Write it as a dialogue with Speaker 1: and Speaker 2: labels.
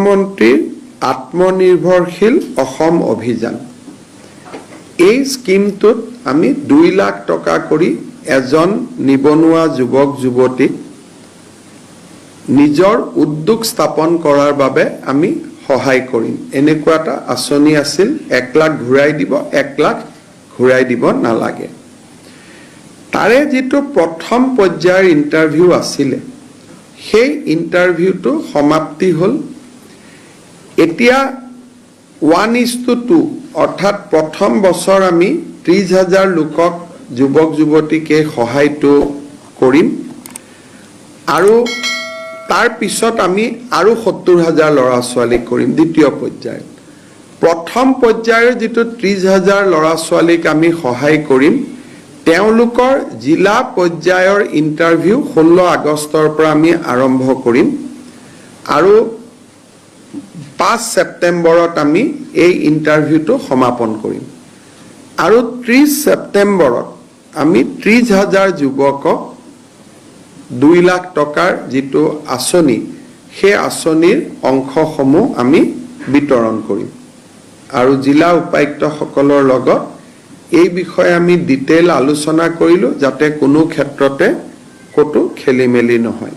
Speaker 1: মুখ্যমন্ত্ৰীৰ আত্মনিৰ্ভৰশীল অসম অভিযান এই স্কিমটোত আমি 2 লাখ টকা কৰি এজন নিবনুৱা যুৱক যুৱতীক নিজৰ উদ্যোগ স্থাপন কৰাৰ বাবে আমি সহায় কৰিম এনেকুৱা এটা আঁচনি আছিল 1 লাখ ঘূৰাই দিব 1 লাখ ঘূৰাই দিব নালাগে তাৰে যেটো প্ৰথম পৰ্যায়ৰ ইন্টাৰভিউ আছিল সেই ইন্টাৰভিউটো সমাপ্তি হল এতিয়া 1:2 অৰ্থাৎ প্ৰথম বছৰ আমি 30,000 লোকক যুৱক যুৱতীকে সহায়টো কৰিম আৰু তাৰ পিছত আমি আৰু 70,000 ল'ৰা ছোৱালী কৰিম দ্বিতীয় পৰ্যায়ত প্ৰথম পৰ্যায়ৰ যেটো 30,000 ল'ৰা ছোৱালীক আমি সহায় কৰিম তেওঁলোকৰ জিলা পৰ্যায়ৰ ইন্টাৰভিউ 16 আগষ্টৰ পৰা আমি আৰম্ভ কৰিম আৰু 5 ছেপ্টেম্বৰত আমি এই ইন্টাৰভিউটো সমাপন কৰিম আৰু 30 ছেপ্টেম্বৰত আমি 30,000 যুৱকক 2 লাখ টকাৰ যেটো আঁচনি সেই আঁচনিৰ অংশসমূহ আমি বিতৰণ কৰিম আৰু জিলা উপায়ুক্ত সকলৰ লগত এই বিষয়ে আমি ডিটেইল আলোচনা কৰিলো যাতে কোনো ক্ষেত্ৰতে কতো খেলিমেলি নহয়